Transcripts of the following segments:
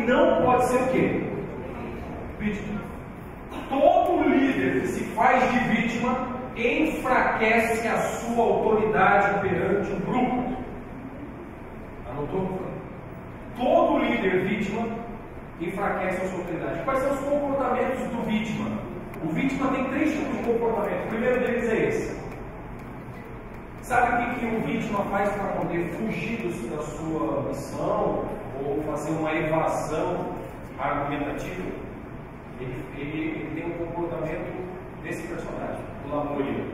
não pode ser o quê? Vítima. Todo líder que se faz de vítima enfraquece a sua autoridade perante o grupo. Anotou? Todo líder vítima enfraquece a sua autoridade. Quais são os comportamentos do vítima? O vítima tem 3 tipos de comportamento. O primeiro deles é esse. Sabe o que o vítima faz para poder fugir da sua missão ou fazer uma evasão argumentativa? Ele tem um comportamento desse personagem, o lamúria.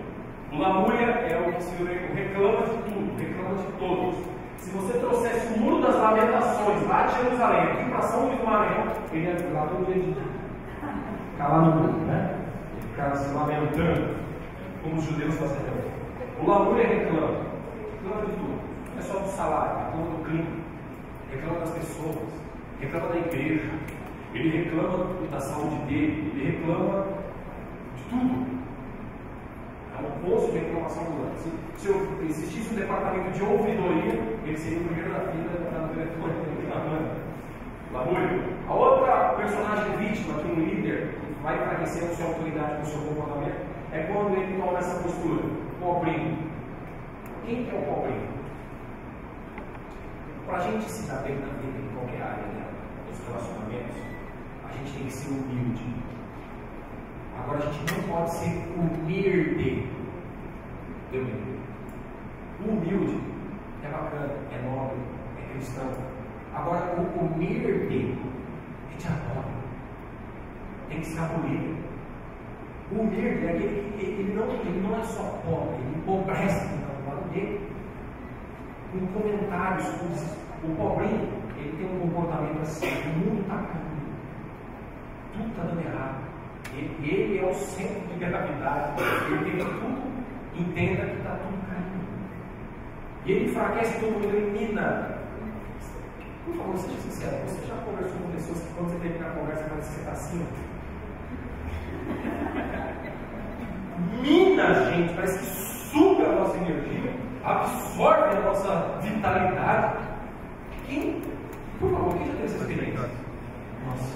O lamúria é o que se reclama de tudo, reclama de todos. Se você trouxesse o muro das lamentações lá de Jerusalém, aqui para São Luís do Maranhão, ele ia ficar todo dia de ficar lá no muro, né? Ele ficava se lamentando, como os judeus faziam. O lamúria reclama de tudo. Não é só do salário, reclama do clima, reclama das pessoas, reclama da igreja, ele reclama da saúde dele, ele reclama de tudo. É um poço de reclamação ambulante. Se existisse um departamento de ouvidoria, ele seria o primeiro da fila para o telefone reclamando. Lamúria. A outra personagem vítima que um líder vai enfraquecendo sua autoridade com seu comportamento é quando ele toma essa postura. Pobrinho. Quem que é o pobrinho? Para a gente se dar bem na vida, em qualquer área, né, dos relacionamentos, a gente tem que ser humilde. Agora a gente não pode ser humilde. O humilde é bacana, é nobre, é cristão. Agora o humilde é diabólico. Tem que ser abolido. O humilde é aquele que ele não é só pobre, ele empobrece do lado dele. Com comentários, o pobrinho, ele tem um comportamento assim, o mundo está caindo, tudo está dando errado. Ele é o centro de gravidade, ele tem tudo, entenda que está tudo caindo. E ele enfraquece todo mundo, elimina. Por favor, seja sincero, você já conversou com pessoas que quando você termina a conversa, parece que você está assim? Mina a gente, parece que suga a nossa energia, absorve a nossa vitalidade. Por favor, quem já teve essa experiência? Nossa,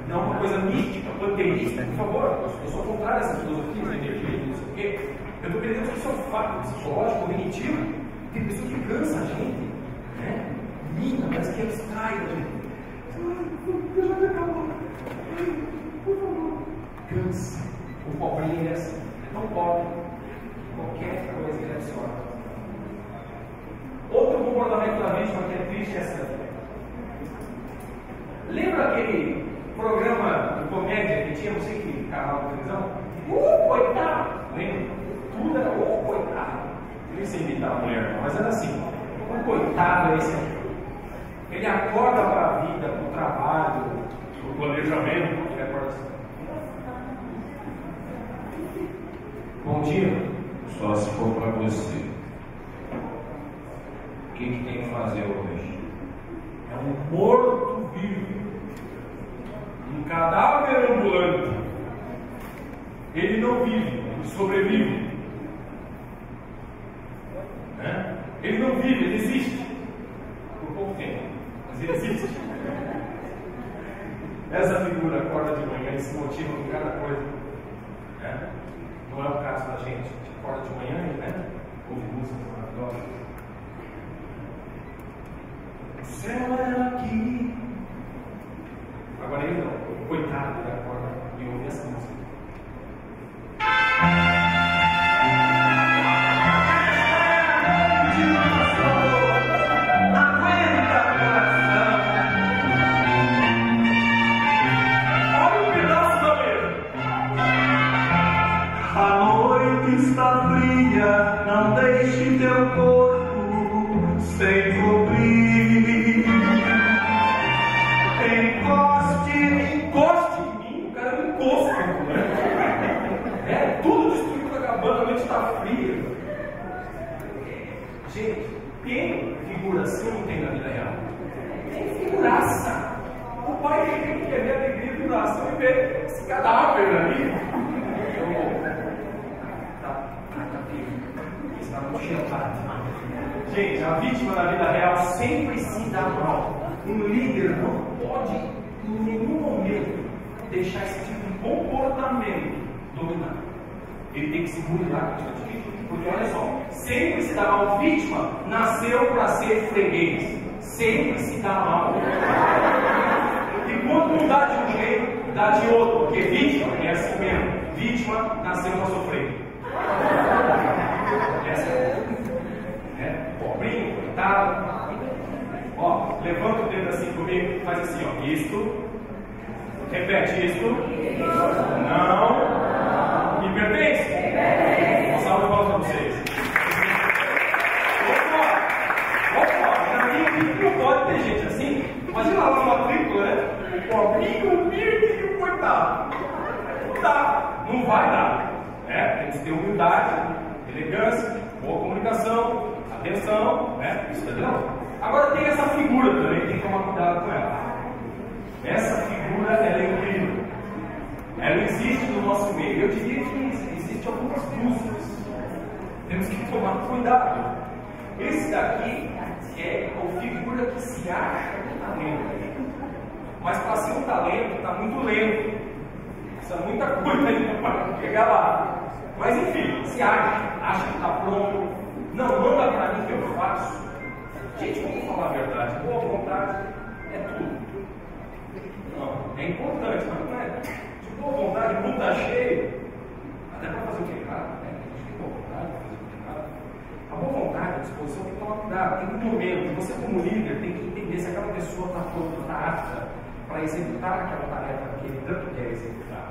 não é uma coisa mística, panteísta, por favor. Eu sou contrário a essa filosofia da energia, não sei o quê. Eu estou querendo que isso é um fato psicológico, cognitivo. Tem pessoa que cansa a gente, né? Mina, parece que abstrai a gente. Eu já me acabou. Por favor. Cansa. O pobrinho é assim. Não pode. Qualquer coisa ele absorve. Outro comportamento da vítima que é triste é essa. Lembra aquele programa de comédia que tinha, não sei que canal de televisão? Coitado! Lembra? Tudo era coitado. Eu nem sei imitar a mulher, mas era assim. Coitado é esse aqui. Ele acorda para a vida, para o trabalho, para o planejamento, ele acorda assim. Bom dia. Só se for para você. O que tem que fazer hoje? É um morto-vivo, um cadáver ambulante. Ele não vive, ele sobrevive. Né? Ele não vive, ele existe. Por pouco tempo, mas ele existe. Essa figura acorda de manhã e se motiva com cada coisa. Né? Não é o caso da gente. A gente acorda de manhã e, né, ouve música maravilhosa. O céu é aqui. Agora ele não, coitado, ele acorda e ouve essa música. Olha o pedaço da mesa. A noite está fria, não deixe teu corpo sem cobrir. Encoste em mim, o cara me encosta, né? É, tudo destruído, está acabando, a noite está fria. Gente, tem figura assim não tem na vida real? Tem figuraça. O pai quer ver a alegria do nação e ver esse cadáver ali. Está muito gelado. Gente, a vítima da vida real sempre se dá mal. Um líder não pode, em nenhum momento, deixar esse tipo de comportamento dominar. Ele tem que se burlar, porque olha só, sempre se dá mal. Vítima nasceu para ser freguês, sempre se dá mal. E quando não dá de um jeito, dá de outro, porque vítima é assim mesmo. Vítima nasceu para sofrer. Essa é pobrinho, coitado. Ó, levanta o dedo assim comigo, faz assim, ó. Isto. Repete isto. Não. Me pertence? Uma salva de palmas para vocês. Não pode ter gente assim. Imagina lá uma matrícula, né? Pobrinho, humilde, coitado. Não dá, não vai dar. Tem que ter humildade, elegância, boa comunicação, atenção, isso tá vendo? Agora tem essa figura também, tem que tomar cuidado com ela. Essa figura, ela é incrível. Ela existe no nosso meio. Eu diria que existe algumas dúzias. Temos que tomar cuidado. Esse daqui é a figura que se acha um talento. Mas para ser um talento, está muito lento. Precisa muita coisa ainda para chegar lá. Mas enfim, se acha que está pronto. Não, manda para mim que eu faço. Gente, vamos falar a verdade. Boa vontade é tudo. Não, é importante, mas não é. De boa vontade, o mundo está cheio. Até para fazer o que é errado, né? A gente tem boa vontade para fazer o que é errado. A boa vontade, a disposição tem que tomar cuidado. Tem um momento. Você, como líder, tem que entender se aquela pessoa está pronta, está apta para executar aquela tarefa que ele tanto quer executar.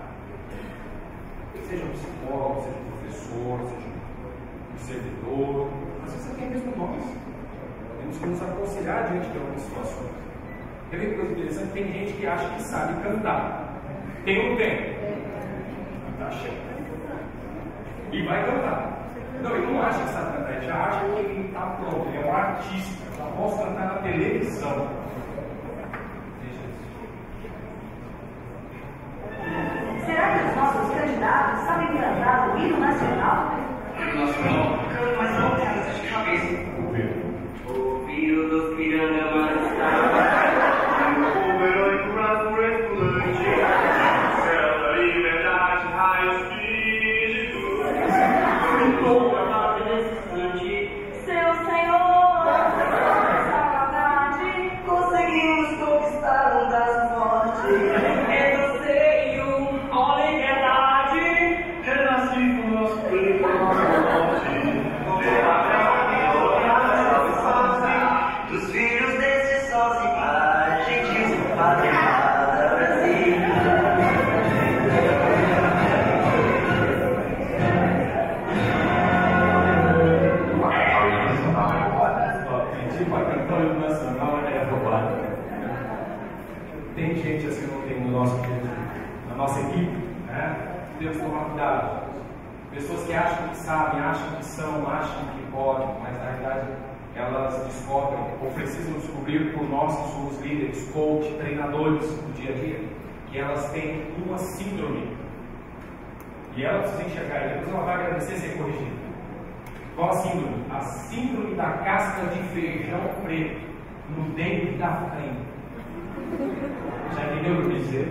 Seja um psicólogo, seja um professor, seja um servidor, mas você tem mesmo nós. Temos que nos aconselhar diante de algumas situações. Quer ver que coisa interessante? Tem gente que acha que sabe cantar. Tem ou não tem? Está cheio. E vai cantar. Não, ele não acha que sabe cantar, ele já acha que ele está pronto, ele é um artista. Já posso cantar na televisão. Será que os nossos candidatos sabem cantar o hino nacional? Nacional? Mas não tem essa de cabeça. O filho dos piranhas está o heróico braço resplante, céu da liberdade, raios fígicos, o povo amado nesse instante, Seu Senhor, saudade, conseguimos conquistar um das mortes. Renunciei a liberdade, renasci com nosso peito Dos filhos desse sol se pá, gentis, pátria amada, Brasil. Tem gente assim não tem na nossa equipe, né? Temos que tomar cuidado. Pessoas que acham que sabem, acham que são, acham que podem, mas na realidade elas descobrem ou precisam descobrir por nós que somos líderes, coach, treinadores do dia a dia, que elas têm uma síndrome. E ela precisa enxergar, e depois ela vai agradecer ser corrigida. Qual a síndrome? A síndrome da casca de feijão preto no dente da frente. Já entendeu o que eu quis dizer?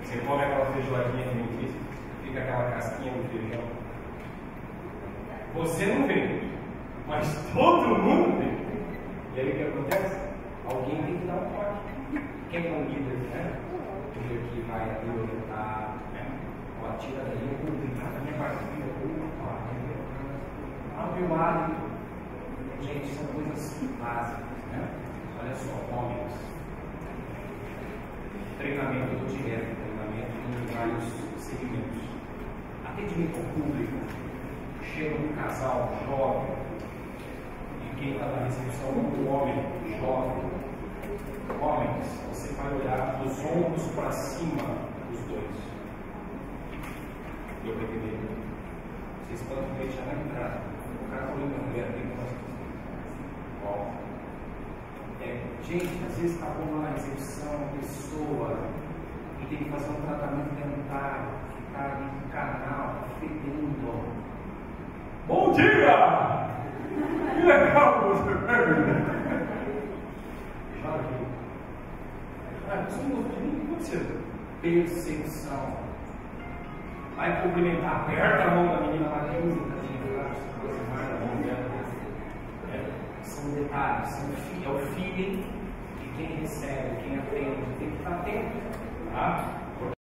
Você come aquela feijoadinha alimentícia, fica aquela casquinha no feijão. Você não vê, mas todo mundo vê. E aí o que acontece? Alguém tem que dar um toque. Quem é um líder, né? O líder que vai ali orientar, né? Ó, tira daí, cuidar da minha partida, abre o hálito. Gente, são coisas básicas, né? Olha só, homens. Treinamento do direto, treinamento em vários segmentos. Atendimento ao público. Chega um casal jovem, e quem está na recepção é um homem jovem. Homens, você vai olhar dos ombros para cima dos dois. Deu para entender? Vocês podem deixar na entrada. O cara olhando para a mulher dele e fala assim: gente, às vezes está bom lá na recepção, a pessoa e tem que fazer um tratamento dentário, ficar ali no canal, fedendo. Bom dia! Que legal você veio! Joga aqui. Você não gostou de mim? O que aconteceu? Perseguição. Vai cumprimentar, aperta a mão da menina mais linda, aproximar da mão dela. São detalhes, é o feeling de quem recebe, quem atende, tem que estar atento. Tá?